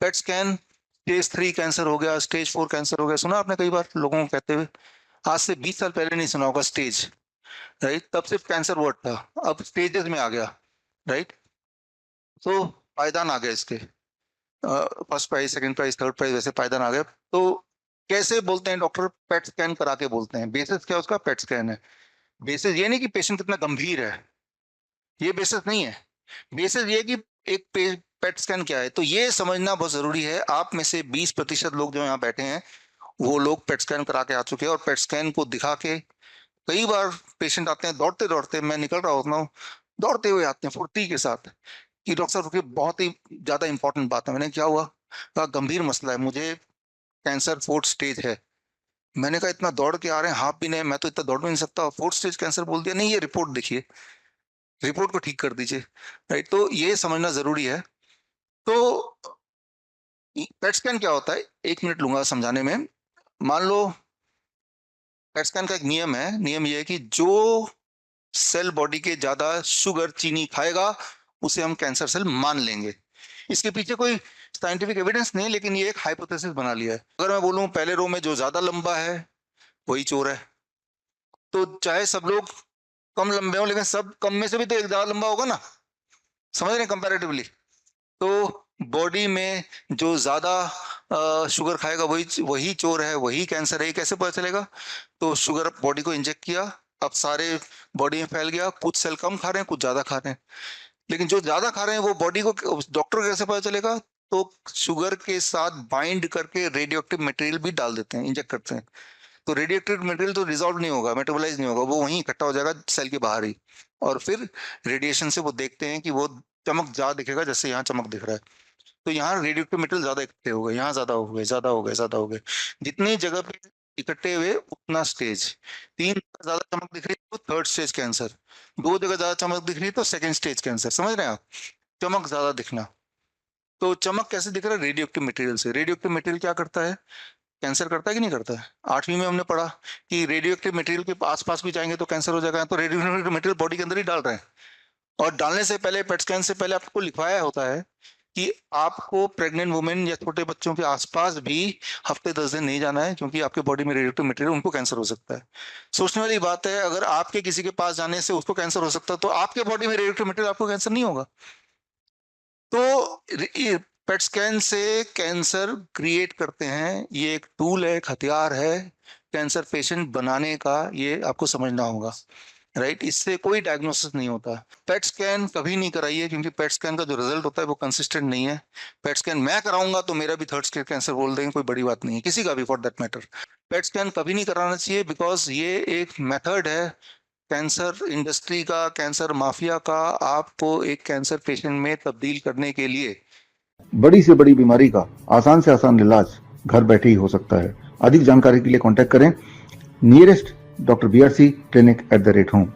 PET scan, stage 3 cancer हो गया, stage 4 cancer हो गया, सुना आपने कई बार लोगों को कहते हुए। आज से 20 साल पहले नहीं सुना होगा स्टेज, राइट? तब सिर्फ कैंसर वर्ड था, अब स्टेजेस में आ गया, राइट? तो पायदान आ गया इसके, first prize, second prize, third prize, वैसे पायदान आ गया। तो कैसे बोलते हैं डॉक्टर? पेट स्कैन करा के बोलते हैं। बेसिस क्या उसका? पेट स्कैन है। बेसिस ये नहीं कि पेशेंट कितना गंभीर है, ये बेसिस नहीं है। बेसिस ये कि एक पेट स्कैन क्या है। तो ये समझना बहुत जरूरी है। आप में से 20% लोग जो यहाँ बैठे हैं वो लोग पेट स्कैन करा के आ चुके हैं, और पेट स्कैन को दिखा के कई बार पेशेंट आते हैं दौड़ते दौड़ते, मैं निकल रहा होता हूँ, दौड़ते हुए आते हैं फुर्ती के साथ कि डॉक्टर साहब रुकिए, बहुत ही ज्यादा इंपॉर्टेंट बात है। मैंने क्या हुआ? कहा गंभीर मसला है, मुझे कैंसर 4th स्टेज है। मैंने कहा इतना दौड़ के आ रहे हैं, हाफ भी नहीं, मैं तो इतना दौड़ भी नहीं सकता, 4th स्टेज कैंसर बोल दिया। नहीं, ये रिपोर्ट देखिए, रिपोर्ट को ठीक कर दीजिए, राइट? तो ये समझना जरूरी है। तो पेट स्कैन क्या होता है, 1 मिनट लूंगा समझाने में। मान लो पेट स्कैन का एक नियम है। नियम ये है कि जो सेल बॉडी के ज्यादा शुगर, चीनी खाएगा उसे हम कैंसर सेल मान लेंगे। इसके पीछे कोई साइंटिफिक एविडेंस नहीं, लेकिन ये एक हाइपोथेसिस बना लिया है। अगर मैं बोलूं पहले रो में जो ज्यादा लंबा है वही चोर है, तो चाहे सब लोग कम लंबे हो, लेकिन सब कम में से भी तो एक ज्यादा लंबा होगा ना, समझ रहे हैं? कंपैरेटिवली तो बॉडी में जो ज्यादा शुगर खाएगा वही वही चोर है, वही कैंसर है। ये कैसे पता चलेगा? तो शुगर बॉडी को इंजेक्ट किया, अब सारे बॉडी में फैल गया, कुछ सेल कम खा रहे हैं, कुछ ज्यादा खा रहे हैं। लेकिन जो ज्यादा खा रहे हैं वो बॉडी को, डॉक्टर को कैसे पता चलेगा? तो शुगर के साथ बाइंड करके रेडियो एक्टिव मटेरियल भी डाल देते हैं, इंजेक्ट करते हैं। तो रेडियो एक्टिव मटेरियल तो रिजॉल्व नहीं होगा, मेटाबोलाइज नहीं होगा, वो वहीं इकट्ठा हो जाएगा सेल के बाहर ही। और फिर रेडिएशन से वो देखते हैं कि वो चमक ज्यादा दिखेगा, जैसे यहाँ चमक दिख रहा है। तो यहाँ रेडियो एक्टिव मटेरियल ज्यादा इकट्ठे हो गए, यहाँ ज्यादा हो गए, ज्यादा हो गए, ज्यादा हो गए। जितनी जगह पे इकट्ठे हुए उतना स्टेज। 3 जगह ज्यादा चमक दिख रही है तो 3rd स्टेज कैंसर, 2 जगह ज्यादा चमक दिख रही है तो 2nd स्टेज कैंसर। समझ रहे हैं आप? चमक ज्यादा दिखना। तो चमक कैसे दिख रहा है? रेडियो एक्टिव मटेरियल से। रेडियो एक्टिव मटेरियल क्या करता है? कैंसर करता है कि नहीं करता है? 8वीं में हमने पढ़ा कि रेडियो एक्टिव मटेरियल के आसपास भी जाएंगे तो कैंसर हो जाएगा। तो रेडियो एक्टिव मटेरियल बॉडी के अंदर ही डाल रहे हैं, और डालने से पहले, पेट स्कैन से पहले आपको लिखवाया होता है कि आपको प्रेग्नेंट वुमेन या छोटे बच्चों के आसपास भी हफ्ते 10 दिन नहीं जाना है, क्योंकि आपके बॉडी में रेडियोएक्टिव मटेरियल, उनको कैंसर हो सकता है। सोचने वाली बात है, अगर आपके किसी के पास जाने से उसको कैंसर हो सकता है, तो आपके बॉडी में रेडियोएक्टिव मटेरियल, आपको कैंसर नहीं होगा। तो पेट स्कैन से कैंसर क्रिएट करते हैं, ये एक टूल है, एक हथियार है कैंसर पेशेंट बनाने का, ये आपको समझना होगा, राइट? इससे कोई डायग्नोसिस नहीं होता। पेट स्कैन कभी नहीं कराइए, क्योंकि पेट स्कैन का जो रिजल्ट होता है वो कंसिस्टेंट नहीं है। पेट स्कैन मैं कराऊंगा तो मेरा भी 3rd स्टेज कैंसर बोल देंगे, कोई बड़ी बात नहीं है, किसी का भी for that matter. PET scan कभी नहीं कराना चाहिए, बिकॉज ये एक मेथड है कैंसर इंडस्ट्री का, कैंसर माफिया का, आपको एक कैंसर पेशेंट में तब्दील करने के लिए। बड़ी से बड़ी बीमारी का आसान से आसान इलाज घर बैठे ही हो सकता है। अधिक जानकारी के लिए कांटेक्ट करें nearest doctor BRC clinic @home।